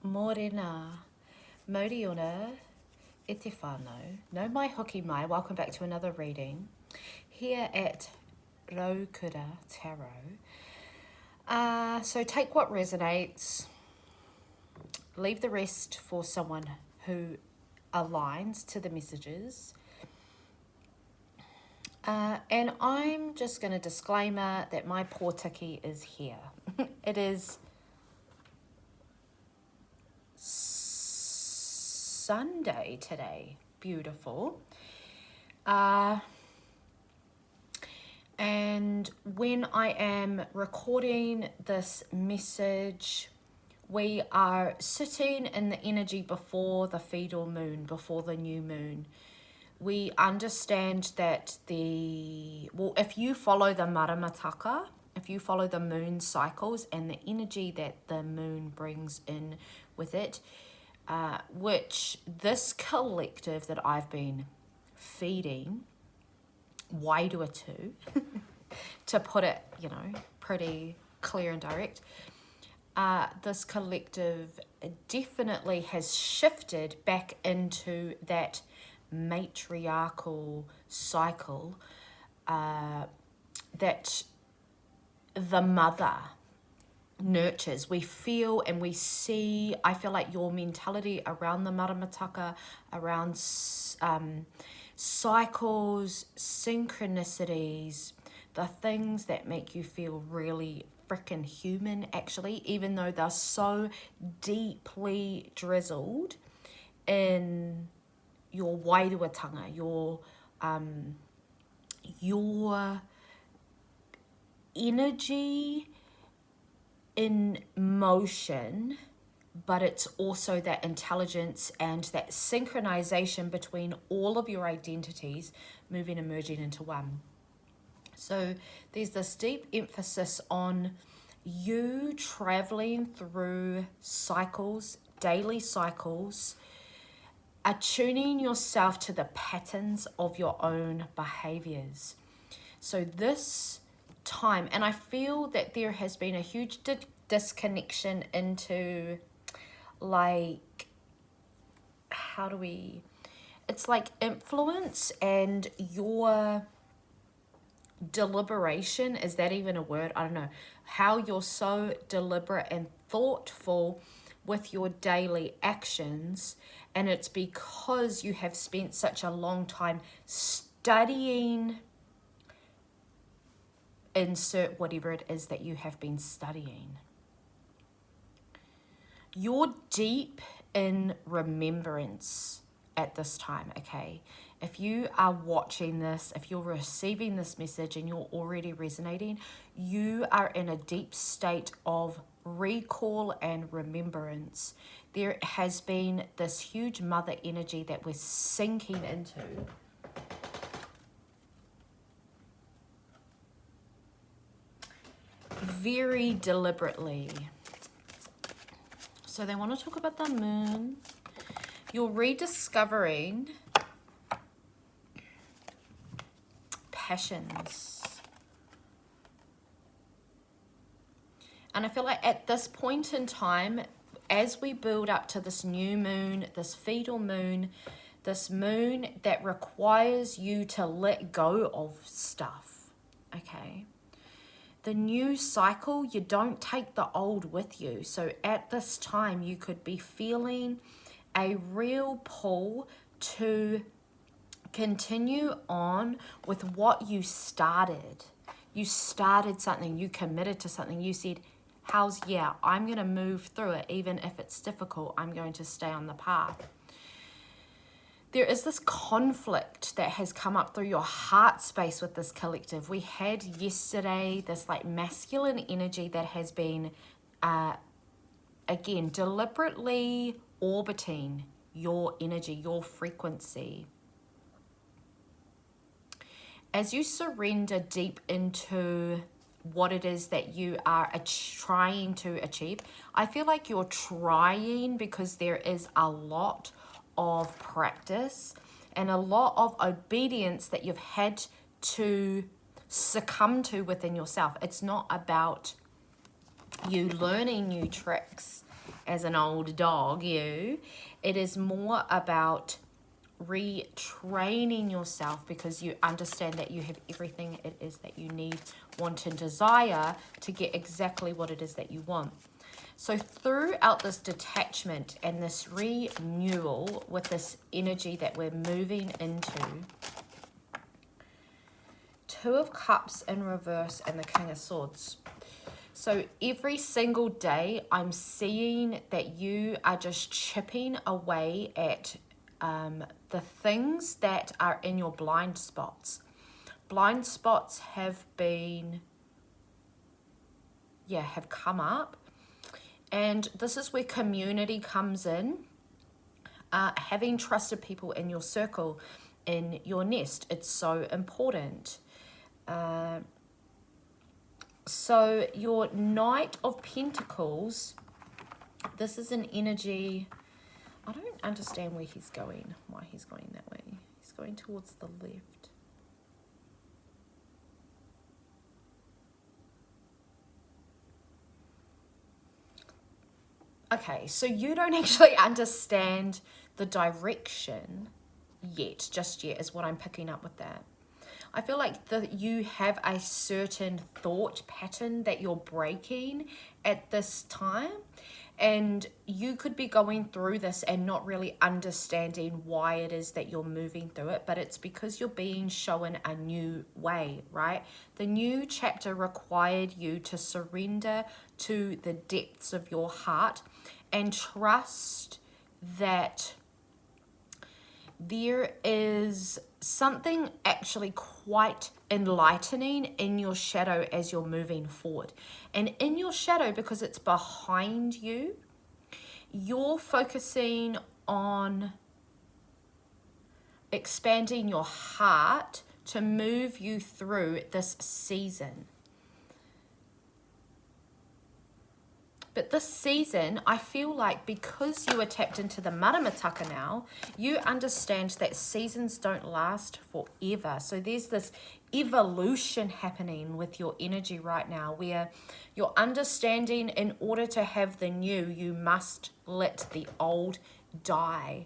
Morena, Mauri Ora, e te whānau. No mai hoki mai, welcome back to another reading here at Raukura Tarot. So take what resonates, leave the rest for someone who aligns to the messages. And I'm just going to disclaimer that my pōtiki is here. It is Sunday today. Beautiful. And when I am recording this message, we are sitting in the energy before the feudal moon, before the new moon. We understand that if you follow the maramataka, if you follow the moon cycles and the energy that the moon brings in with it, which this collective that I've been feeding, wairua to put it, pretty clear and direct, this collective definitely has shifted back into that matriarchal cycle that the mother nurtures. We feel and we see, I feel like your mentality around the maramataka, around cycles, synchronicities, the things that make you feel really freaking human, actually, even though they're so deeply drizzled in your wairuatanga, your energy in motion, but it's also that intelligence and that synchronization between all of your identities moving and merging into one. So there's this deep emphasis on you traveling through cycles, daily cycles, attuning yourself to the patterns of your own behaviors. So this time, and I feel that there has been a huge disconnection into, like, it's like influence and your deliberation. Is that even a word? I don't know. How you're so deliberate and thoughtful with your daily actions, and it's because you have spent such a long time studying, insert whatever it is that you have been studying. You're deep in remembrance at this time, okay? If you are watching this, if you're receiving this message and you're already resonating, you are in a deep state of recall and remembrance. There has been this huge mother energy that we're sinking into. Very deliberately. So they want to talk about the moon. You're rediscovering passions. And I feel like at this point in time, as we build up to this new moon, this feudal moon, this moon that requires you to let go of stuff, okay? The new cycle, you don't take the old with you. So at this time, you could be feeling a real pull to continue on with what you started. You started something, you committed to something, you said, I'm going to move through it, even if it's difficult, I'm going to stay on the path. There is this conflict that has come up through your heart space with this collective. We had yesterday this like masculine energy that has been, again, deliberately orbiting your energy, your frequency. As you surrender deep into what it is that you are trying to achieve, I feel like you're trying because there is a lot of practice and a lot of obedience that you've had to succumb to within yourself. It's not about you learning new tricks as an old dog, it is more about retraining yourself, because you understand that you have everything it is that you need, want, and desire to get exactly what it is that you want. So throughout this detachment and this renewal with this energy that we're moving into, Two of Cups in reverse and the King of Swords. So every single day I'm seeing that you are just chipping away at the things that are in your blind spots. Blind spots have been, have come up. And this is where community comes in. Having trusted people in your circle, in your nest, it's so important. So your Knight of Pentacles, this is an energy, I don't understand where he's going, why he's going that way. He's going towards the left. Okay, so you don't actually understand the direction yet, just yet, is what I'm picking up with that. I feel like you have a certain thought pattern that you're breaking at this time, and you could be going through this and not really understanding why it is that you're moving through it, but it's because you're being shown a new way, right? The new chapter required you to surrender to the depths of your heart and trust that there is something actually quite enlightening in your shadow as you're moving forward. And in your shadow, because it's behind you, you're focusing on expanding your heart to move you through this season. But this season, I feel like because you are tapped into the maramataka now, you understand that seasons don't last forever. So there's this evolution happening with your energy right now, where you're understanding in order to have the new, you must let the old die.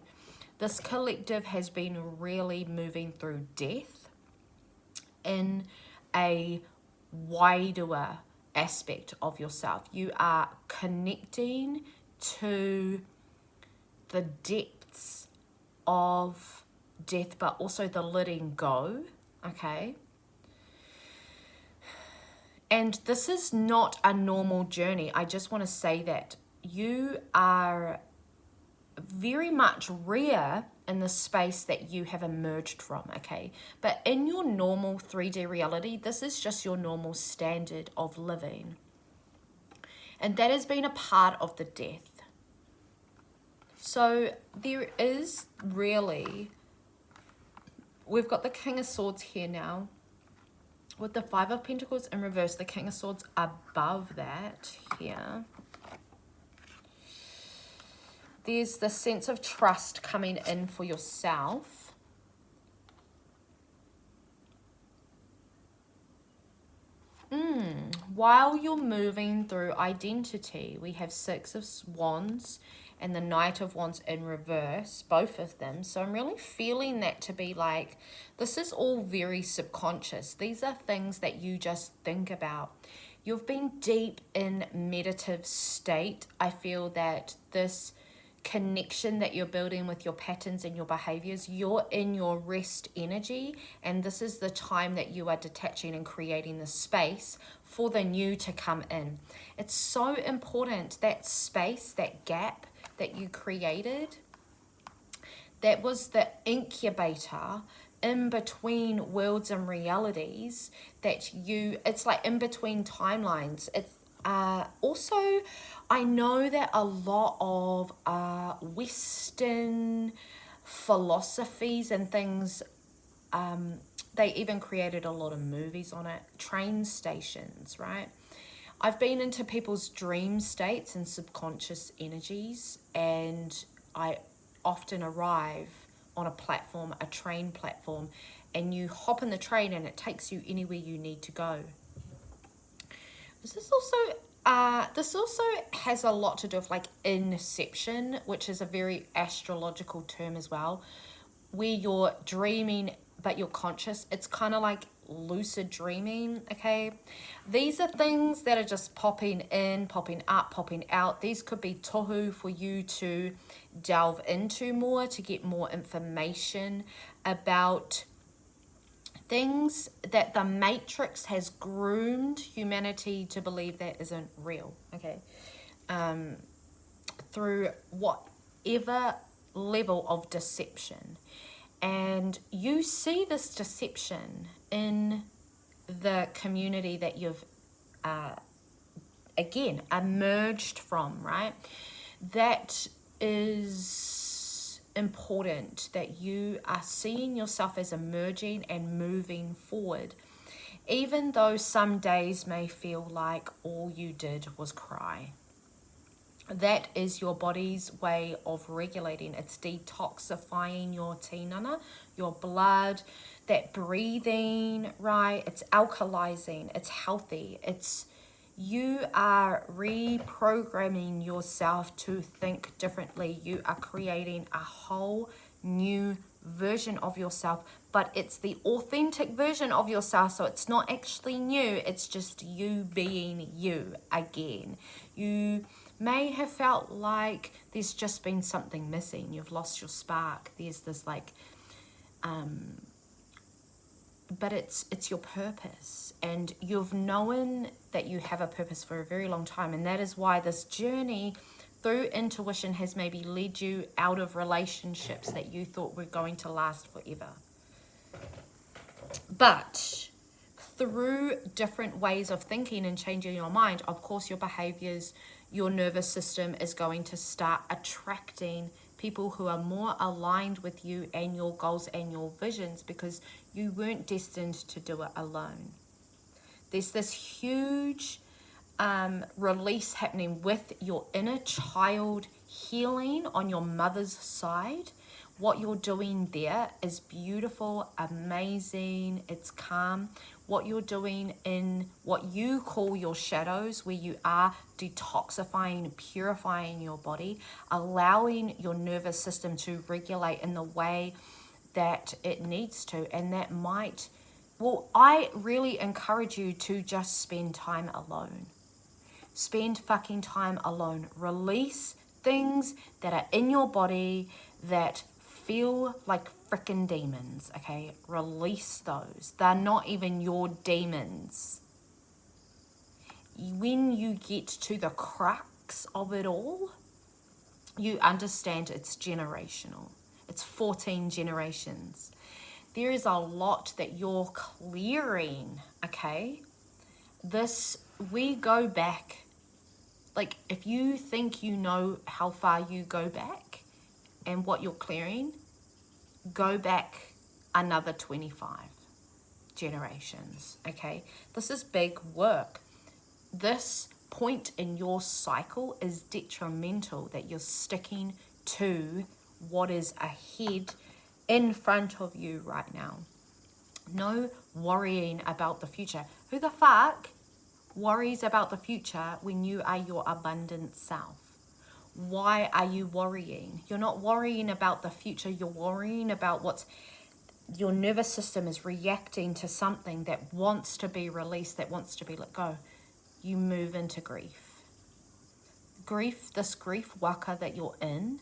This collective has been really moving through death in a wider aspect of yourself. You are connecting to the depths of death, but also the letting go, okay? And this is not a normal journey. I just want to say that you are very much rare in the space that you have emerged from, okay? But in your normal 3D reality, this is just your normal standard of living. And that has been a part of the death. So there is really, we've got the King of Swords here now, with the Five of Pentacles in reverse, the King of Swords above that here. There's the sense of trust coming in for yourself. While you're moving through identity, we have Six of Wands and the Knight of Wands in reverse, both of them. So I'm really feeling that to be like, this is all very subconscious. These are things that you just think about. You've been deep in meditative state. I feel that this connection that you're building with your patterns and your behaviors, you're in your rest energy, and this is the time that you are detaching and creating the space for the new to come in. It's so important, that space, that gap that you created, that was the incubator in between worlds and realities, that it's like in between timelines. It's also, I know that a lot of Western philosophies and things, they even created a lot of movies on it, train stations, right? I've been into people's dream states and subconscious energies, and I often arrive on a platform, a train platform, and you hop in the train and it takes you anywhere you need to go. This is also This also has a lot to do with like inception, which is a very astrological term as well, where you're dreaming but you're conscious. It's kind of like lucid dreaming, okay? These are things that are just popping in, popping up, popping out. These could be tohu for you to delve into more, to get more information about things that the matrix has groomed humanity to believe that isn't real, okay? Through whatever level of deception. And you see this deception in the community that you've, again, emerged from, right? That is important, that you are seeing yourself as emerging and moving forward, even though some days may feel like all you did was cry. That is your body's way of regulating. It's detoxifying your tinana, your blood, that breathing, right? It's alkalizing, it's healthy. You are reprogramming yourself to think differently. You are creating a whole new version of yourself, but it's the authentic version of yourself, so it's not actually new, it's just you being you again. You may have felt like there's just been something missing, you've lost your spark, there's this like but it's your purpose, and you've known that you have a purpose for a very long time, and that is why this journey through intuition has maybe led you out of relationships that you thought were going to last forever. But through different ways of thinking and changing your mind, of course, your behaviors, your nervous system is going to start attracting people who are more aligned with you and your goals and your visions, because you weren't destined to do it alone. There's this huge release happening with your inner child healing on your mother's side. What you're doing there is beautiful, amazing, it's calm. What you're doing in what you call your shadows, where you are detoxifying, purifying your body, allowing your nervous system to regulate in the way that it needs to, and that might, well, I really encourage you to just spend time alone. Spend fucking time alone. Release things that are in your body that feel like freaking demons, okay? Release those. They're not even your demons. When you get to the crux of it all, you understand it's generational. It's 14 generations. There is a lot that you're clearing, okay? We go back. Like, if you think you know how far you go back and what you're clearing, go back another 25 generations, okay? This is big work. This point in your cycle is detrimental, that you're sticking to what is ahead in front of you right now. No worrying about the future. Who the fuck worries about the future when you are your abundant self? Why are you worrying? You're not worrying about the future. You're worrying about your nervous system is reacting to something that wants to be released, that wants to be let go. You move into grief. This grief waka that you're in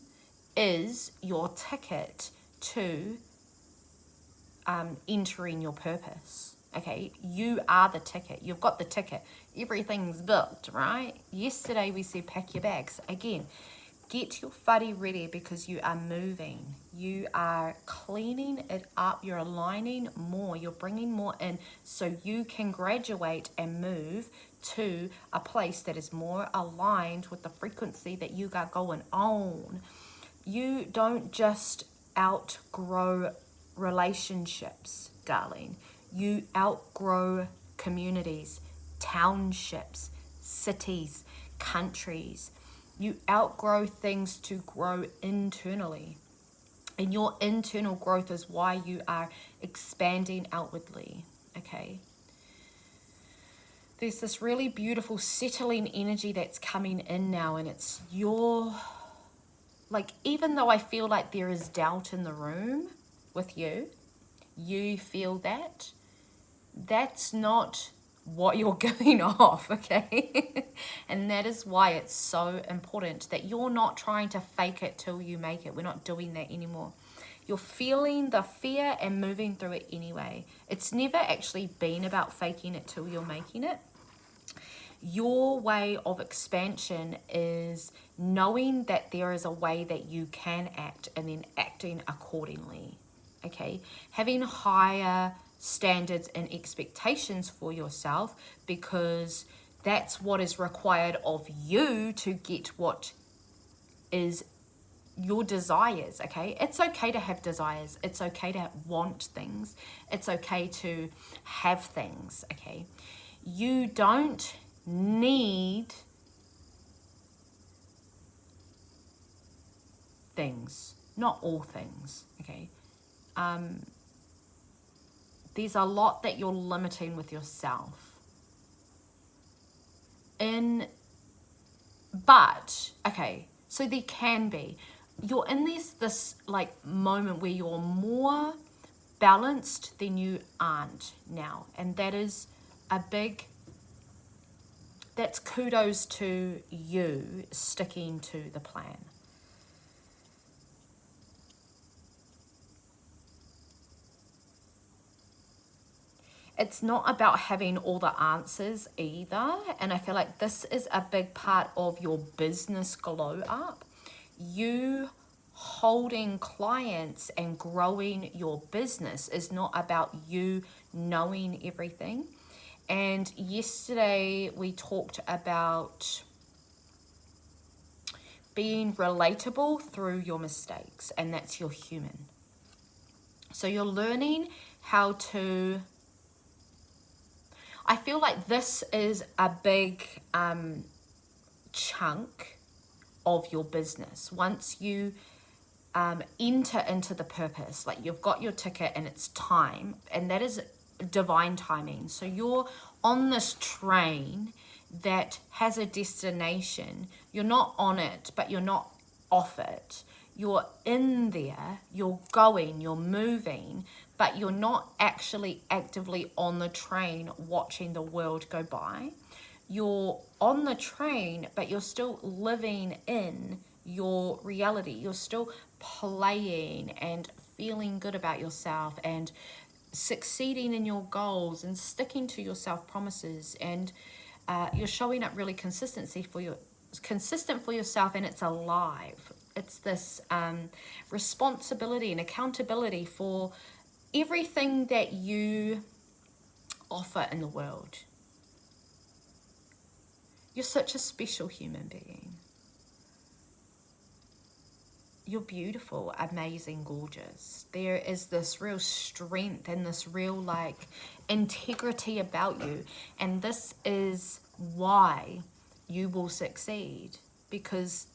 is your ticket to entering your purpose. Okay, you are the ticket. You've got the ticket. Everything's booked, right? Yesterday we said pack your bags. Again, get your whare ready, because you are moving. You are cleaning it up. You're aligning more. You're bringing more in, so you can graduate and move to a place that is more aligned with the frequency that you got going on. You don't just outgrow relationships, darling. You outgrow communities, townships, cities, countries. You outgrow things to grow internally. And your internal growth is why you are expanding outwardly, okay? there's this really beautiful settling energy that's coming in now, and it's your, like, even though I feel like there is doubt in the room with you, you feel that, that's not what you're giving off, okay? And that is why it's so important that you're not trying to fake it till you make it. We're not doing that anymore. You're feeling the fear and moving through it anyway. It's never actually been about faking it till you're making it. Your way of expansion is knowing that there is a way that you can act and then acting accordingly, okay? Having higher standards and expectations for yourself, because that's what is required of you to get what is your desires, okay? It's okay to have desires. It's okay to want things. It's okay to have things, okay? You don't need things, not all things, okay? There's a lot that you're limiting with yourself. But, okay, so there can be. You're in this like moment where you're more balanced than you aren't now. And that is that's kudos to you sticking to the plan. It's not about having all the answers either. And I feel like this is a big part of your business glow up. You holding clients and growing your business is not about you knowing everything. And yesterday we talked about being relatable through your mistakes, and that's your human. So you're learning how to, I feel like this is a big chunk of your business. Once you enter into the purpose, like you've got your ticket and it's time, and that is divine timing. So you're on this train that has a destination. You're not on it, but you're not off it. You're in there, you're going, you're moving, but you're not actually actively on the train watching the world go by. You're on the train, but you're still living in your reality. You're still playing and feeling good about yourself and succeeding in your goals and sticking to your self-promises, and you're showing up really consistent for yourself, and it's alive. It's this responsibility and accountability for everything that you offer in the world. You're such a special human being. You're beautiful, amazing, gorgeous. There is this real strength and this real like integrity about you. And this is why you will succeed, because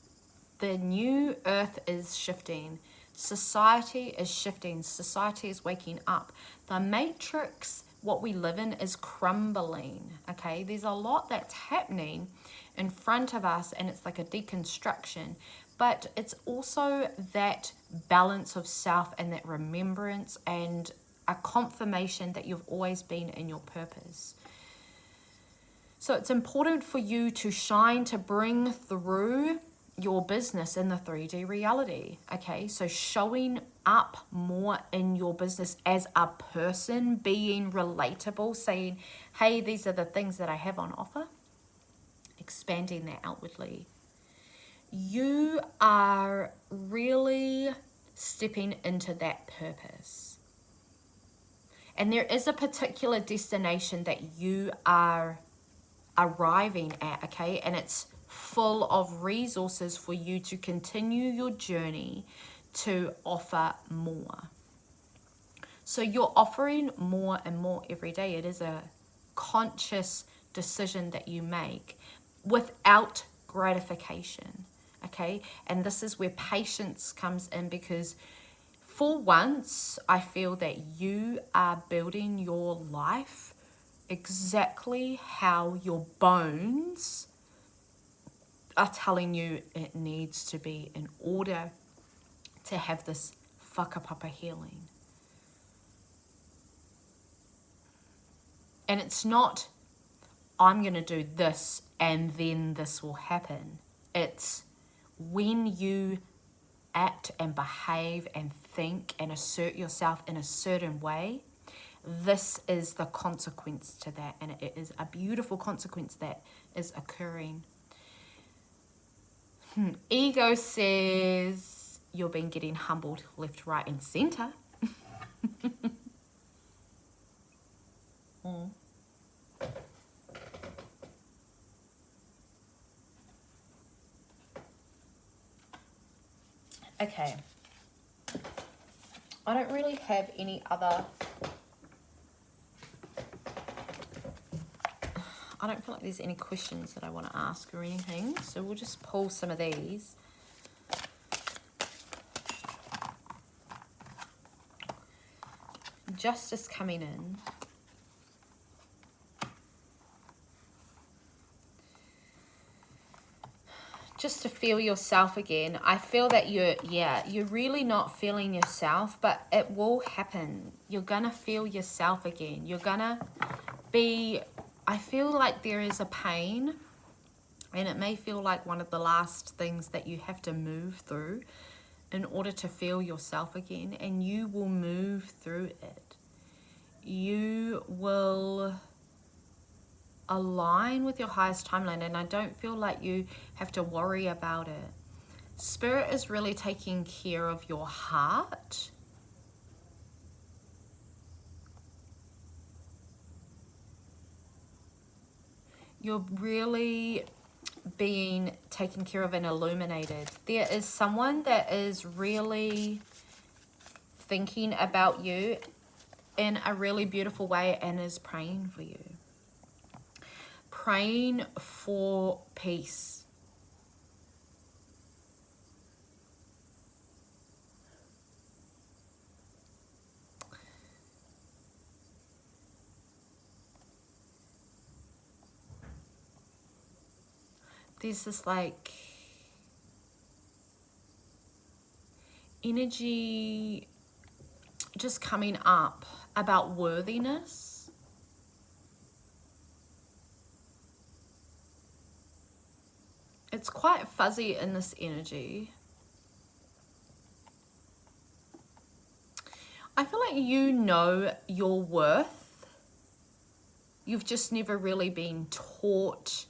the new earth is shifting. Society is shifting. Society is waking up. The matrix, what we live in, is crumbling, okay? There's a lot that's happening in front of us, and it's like a deconstruction. But it's also that balance of self and that remembrance and a confirmation that you've always been in your purpose. So it's important for you to shine, to bring through your business in the 3D reality, okay? So showing up more in your business as a person, being relatable, saying, hey, these are the things that I have on offer, expanding that outwardly. You are really stepping into that purpose. And there is a particular destination that you are arriving at, okay? And it's full of resources for you to continue your journey to offer more. So you're offering more and more every day. It is a conscious decision that you make without gratification, okay? And this is where patience comes in, because for once I feel that you are building your life exactly how your bones are telling you it needs to be in order to have this whakapapa healing. And it's not, I'm going to do this and then this will happen. It's when you act and behave and think and assert yourself in a certain way, this is the consequence to that. And it is a beautiful consequence that is occurring. Ego says you've been getting humbled left, right, and center. Okay. I don't really have any other... I don't feel like there's any questions that I want to ask or anything. So we'll just pull some of these. Justice coming in. Just to feel yourself again. I feel that you're really not feeling yourself, but it will happen. You're gonna feel yourself again. You're gonna be, I feel like there is a pain, and it may feel like one of the last things that you have to move through in order to feel yourself again, and you will move through it. You will align with your highest timeline, and I don't feel like you have to worry about it. Spirit is really taking care of your heart. You're really being taken care of and illuminated. There is someone that is really thinking about you in a really beautiful way and is praying for you. Praying for peace. There's this like energy just coming up about worthiness. It's quite fuzzy in this energy. I feel like you know your worth. You've just never really been taught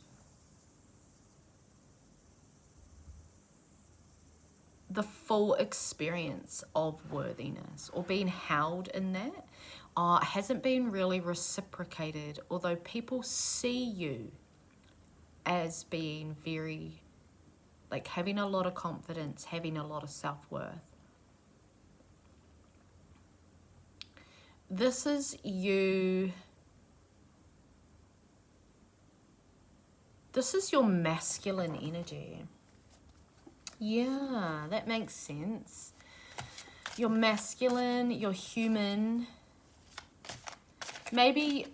the full experience of worthiness, or being held in that. It hasn't been really reciprocated, although people see you as being very, like, having a lot of confidence, having a lot of self-worth. This is you. This is your masculine energy. Yeah, that makes sense. You're masculine, you're human. Maybe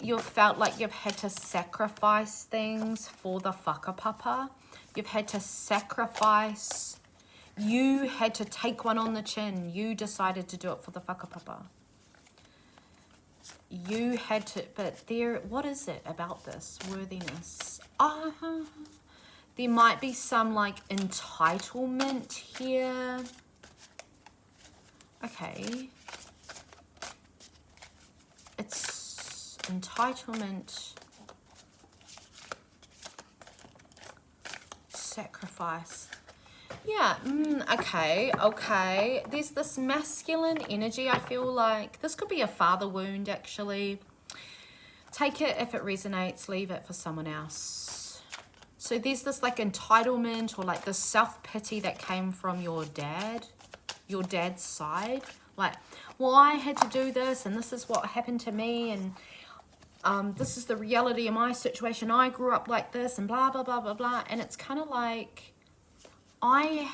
you've felt like you've had to sacrifice things for the whakapapa. You've had to sacrifice. You had to take one on the chin. You decided to do it for the whakapapa. You had to, but there, what is it about this worthiness? There might be some like entitlement here. Okay. It's entitlement, sacrifice. Yeah, okay. There's this masculine energy, I feel like. This could be a father wound, actually. Take it if it resonates, leave it for someone else. So there's this like entitlement, or like this self-pity that came from your dad's side. Like, well, I had to do this, and this is what happened to me, and this is the reality of my situation. I grew up like this, and blah, blah, blah, blah, blah. And it's kind of like, I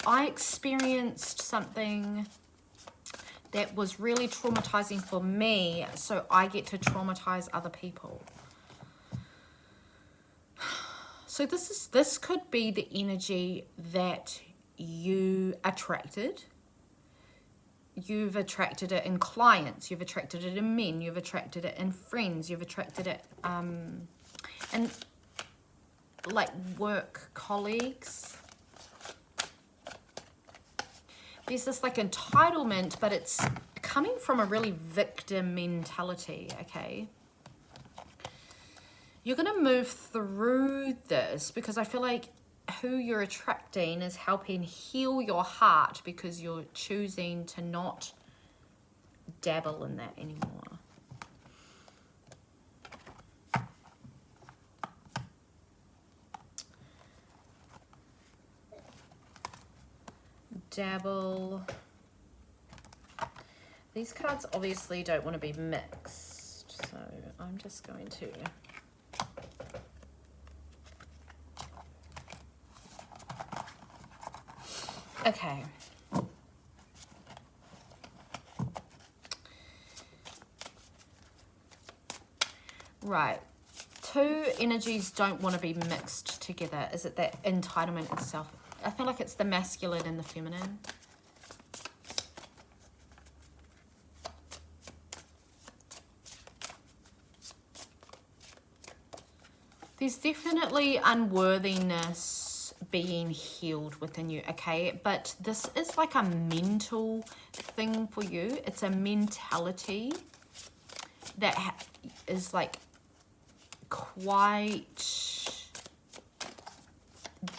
experienced something that was really traumatizing for me, so I get to traumatize other people. So this could be the energy that you attracted. You've attracted it in clients, you've attracted it in men, you've attracted it in friends, you've attracted it in like work colleagues. There's this like entitlement, but it's coming from a really victim mentality, okay? You're going to move through this because I feel like who you're attracting is helping heal your heart because you're choosing to not dabble in that anymore. Dabble. These cards obviously don't want to be mixed, so I'm just going to okay. Right. Two energies don't want to be mixed together. Is it that entitlement itself? I feel like it's the masculine and the feminine. There's definitely unworthiness being healed within you, okay? But this is like a mental thing for you. It's a mentality that is like quite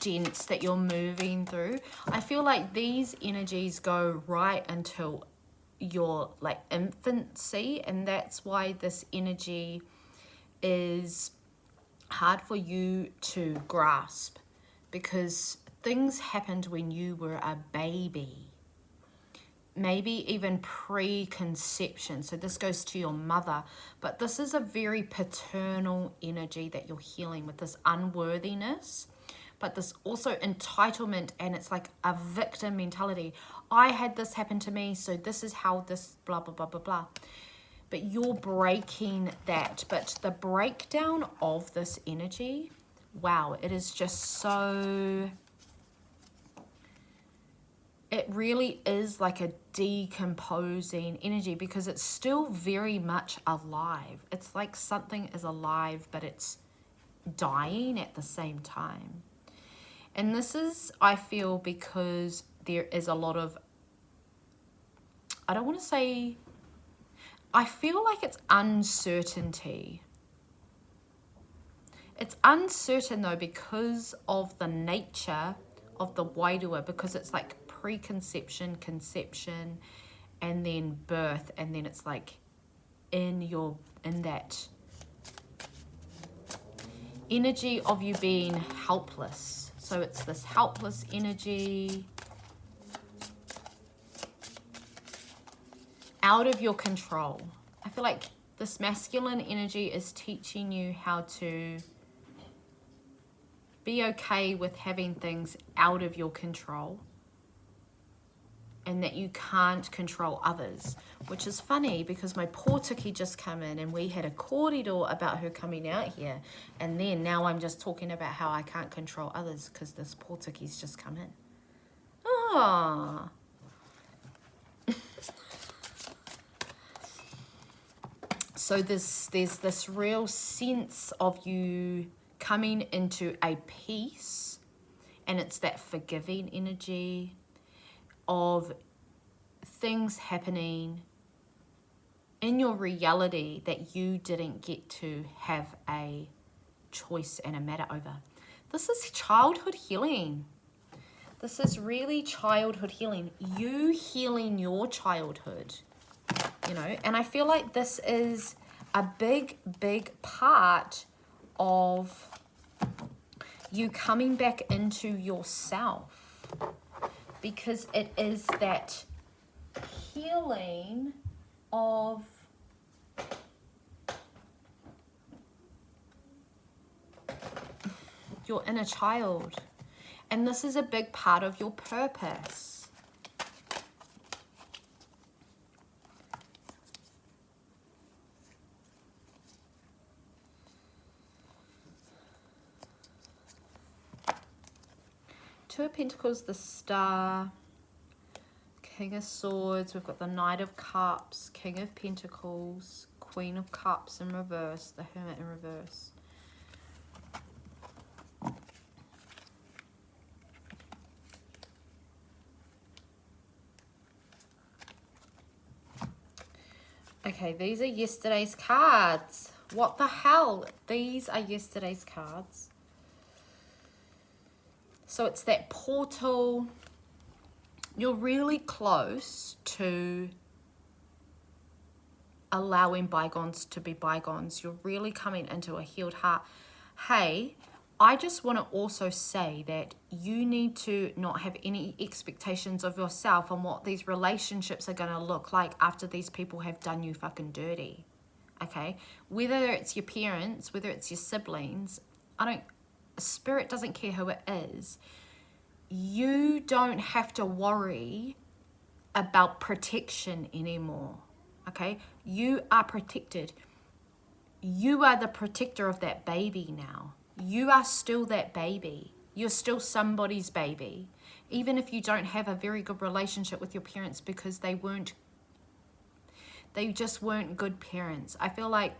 dense that you're moving through. I feel like these energies go right until your like infancy, and that's why this energy is hard for you to grasp, because things happened when you were a baby, maybe even pre-conception. So this goes to your mother, but this is a very paternal energy that you're healing with, this unworthiness, but this also entitlement, and it's like a victim mentality. I had this happen to me, so this is how this blah blah blah blah blah. But you're breaking that. But the breakdown of this energy, wow, it is just so, it really is like a decomposing energy, because it's still very much alive. It's like something is alive, but it's dying at the same time. And this is, I feel, because there is a lot of, I don't want to say, I feel like it's uncertainty. It's uncertain though because of the nature of the wairua, because it's like preconception, conception, and then birth, and then it's like in that energy of you being helpless. So it's this helpless energy, out of your control. I feel like this masculine energy is teaching you how to be okay with having things out of your control, and that you can't control others, which is funny because my pōtiki just come in and we had a kōrero about her coming out here, and then now I'm just talking about how I can't control others because this pōtiki's just come in. Ah. So there's this real sense of you coming into a peace, and it's that forgiving energy of things happening in your reality that you didn't get to have a choice and a matter over. This is childhood healing. This is really childhood healing. You healing your childhood. You know, and I feel like this is a big, big part of you coming back into yourself, because it is that healing of your inner child. And this is a big part of your purpose. Two of Pentacles, the Star, King of Swords. We've got the Knight of Cups, King of Pentacles, Queen of Cups in reverse, the Hermit in reverse. Okay, these are yesterday's cards. What the hell? These are yesterday's cards. So it's that portal. You're really close to allowing bygones to be bygones. You're really coming into a healed heart. Hey, I just want to also say that you need to not have any expectations of yourself on what these relationships are going to look like after these people have done you fucking dirty. Okay? Whether it's your parents, whether it's your siblings, Spirit doesn't care who it is. You don't have to worry about protection anymore. Okay? You are protected. You are the protector of that baby now. You are still that baby. You're still somebody's baby. Even if you don't have a very good relationship with your parents because they just weren't good parents. I feel like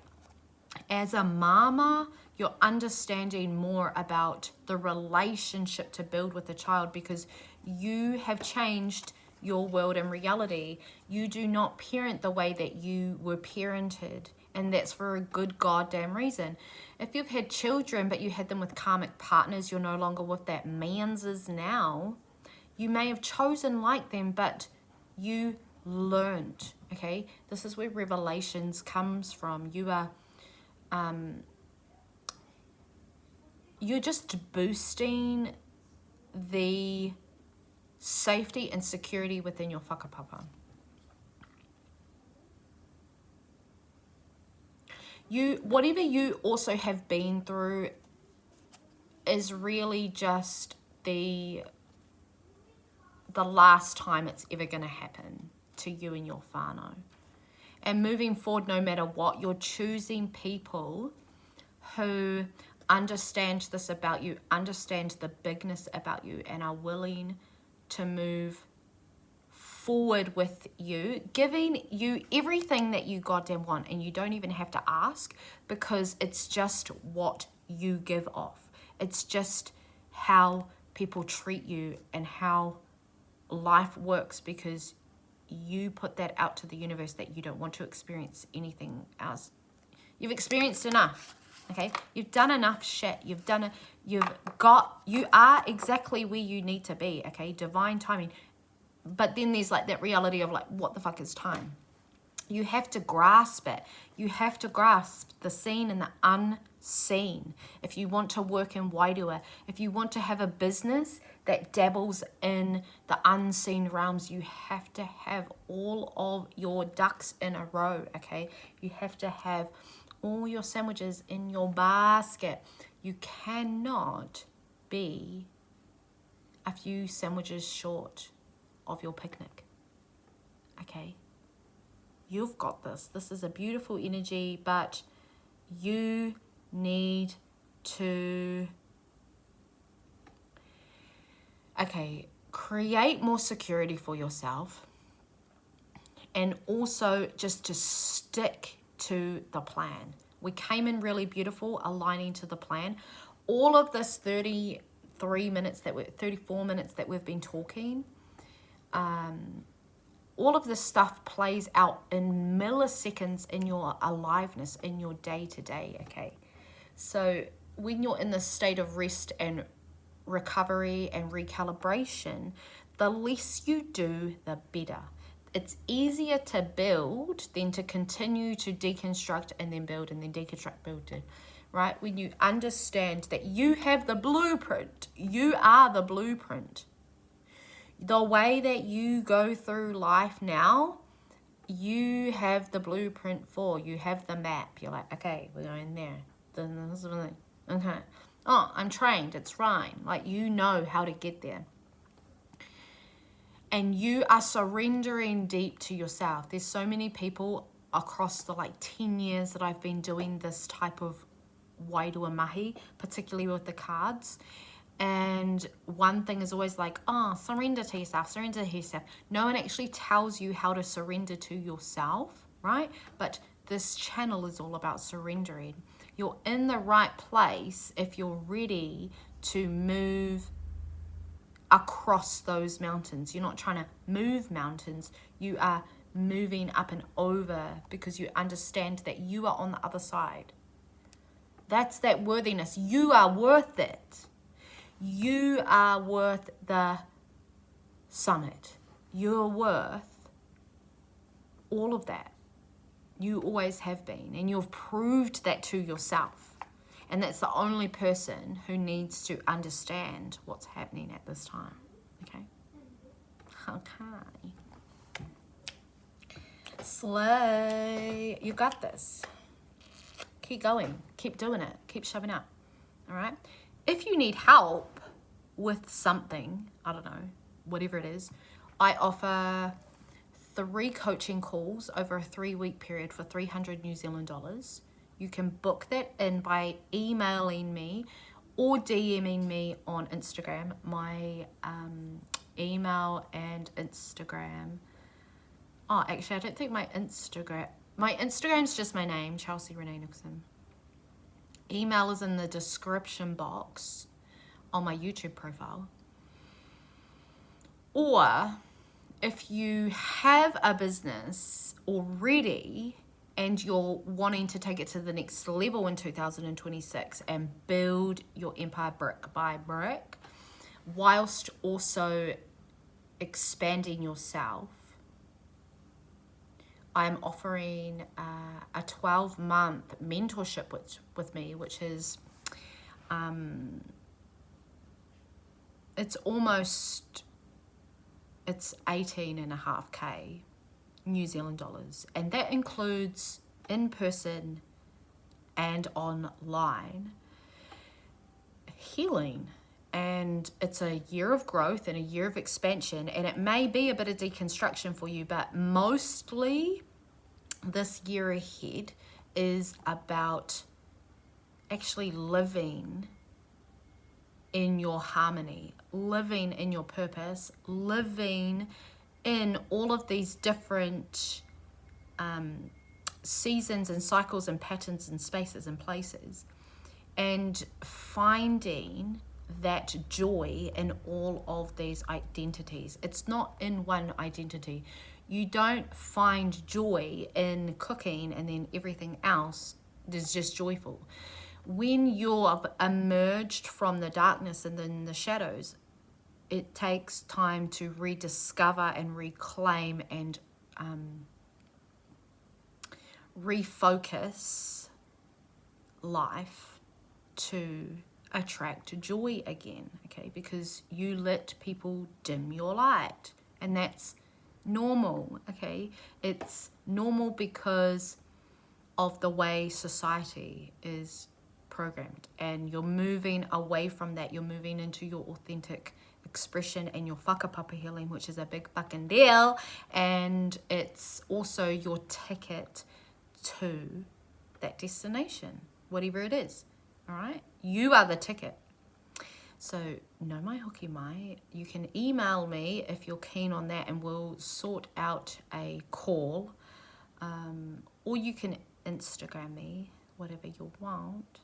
as a mama, you're understanding more about the relationship to build with a child because you have changed your world and reality. You do not parent the way that you were parented, and that's for a good goddamn reason. If you've had children but you had them with karmic partners, you're no longer with that man's now. You may have chosen like them, but you learned. Okay, this is where revelations comes from. You're just boosting the safety and security within your whakapapa. Whatever you also have been through is really just the last time it's ever going to happen to you and your whānau. And moving forward, no matter what, you're choosing people who understand this about you, understand the bigness about you, and are willing to move forward with you, giving you everything that you goddamn want, and you don't even have to ask because it's just what you give off. It's just how people treat you and how life works because you put that out to the universe that you don't want to experience anything else. You've experienced enough. Okay, you've done enough shit. You are exactly where you need to be. Okay, divine timing. But then there's like that reality of like, what the fuck is time? You have to grasp it. You have to grasp the seen and the unseen. If you want to work in Wairua, if you want to have a business that dabbles in the unseen realms, you have to have all of your ducks in a row, okay? You have to have all your sandwiches in your basket. You cannot be a few sandwiches short of your picnic, okay? You've got this. This is a beautiful energy, but you need to, create more security for yourself, and also just to stick to the plan. We came in really beautiful, aligning to the plan. All of this 34 minutes that we've been talking, all of this stuff plays out in milliseconds in your aliveness, in your day-to-day, okay? So when you're in this state of rest and recovery and recalibration, the less you do, the better. It's easier to build than to continue to deconstruct and then build and then deconstruct, build, right? When you understand that you have the blueprint, you are the blueprint. The way that you go through life now, you have the blueprint for. You have the map. You're like, okay, we're going there. Okay. Oh, I'm trained. It's fine. Like, you know how to get there. And you are surrendering deep to yourself. There's so many people across the 10 years that I've been doing this type of wairua mahi, particularly with the cards. And And one thing is always like, oh, surrender to yourself, surrender to yourself. No one actually tells you how to surrender to yourself, right? But this channel is all about surrendering. You're in the right place if you're ready to move across those mountains. You're not trying to move mountains. You are moving up and over because you understand that you are on the other side. That's that worthiness. You are worth it. You are worth the summit. You're worth all of that. You always have been, and you've proved that to yourself. And that's the only person who needs to understand what's happening at this time. Okay? Okay. Slay. You got this. Keep going. Keep doing it. Keep showing up. All right? If you need help with something, I don't know, whatever it is, I offer 3 coaching calls over a 3-week period for 300 New Zealand dollars. You can book that in by emailing me or DMing me on Instagram. My email and Instagram. Oh, actually, I don't think my Instagram's just my name, Chelsea Renee Nixon. Email is in the description box on my YouTube profile. Or if you have a business already and you're wanting to take it to the next level in 2026 and build your empire brick by brick, whilst also expanding yourself, I'm offering a 12-month mentorship with me, which is, it's 18.5K New Zealand dollars, and that includes in person and online healing. And it's a year of growth and a year of expansion, and it may be a bit of deconstruction for you, but mostly this year ahead is about actually living in your harmony, living in your purpose, living in all of these different seasons and cycles and patterns and spaces and places, and finding that joy in all of these identities. It's not in one identity. You don't find joy in cooking and then everything else is just joyful. When you're emerged from the darkness and then the shadows, it takes time to rediscover and reclaim and refocus life to attract joy again, okay? Because you let people dim your light, and that's normal, okay? It's normal because of the way society is programmed, and you're moving away from that. You're moving into your authentic expression and your whakapapa healing, which is a big fucking deal, and it's also your ticket to that destination, whatever it is. All right, you are the ticket. So no mai hoki mai. You can email me if you're keen on that, and we'll sort out a call, or you can Instagram me, whatever you want.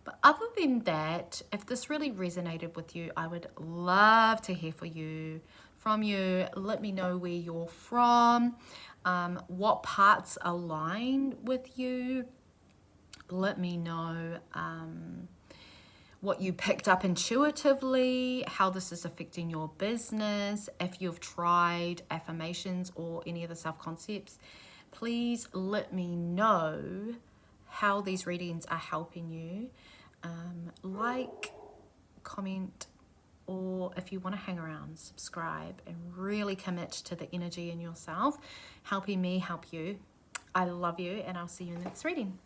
But other than that, if this really resonated with you, I would love to hear from you. Let me know where you're from, what parts align with you. Let me know what you picked up intuitively, how this is affecting your business, if you've tried affirmations or any other self-concepts. Please let me know how these readings are helping you. Like, comment, or if you want to hang around, subscribe and really commit to the energy in yourself, helping me help you. I love you, and I'll see you in the next reading.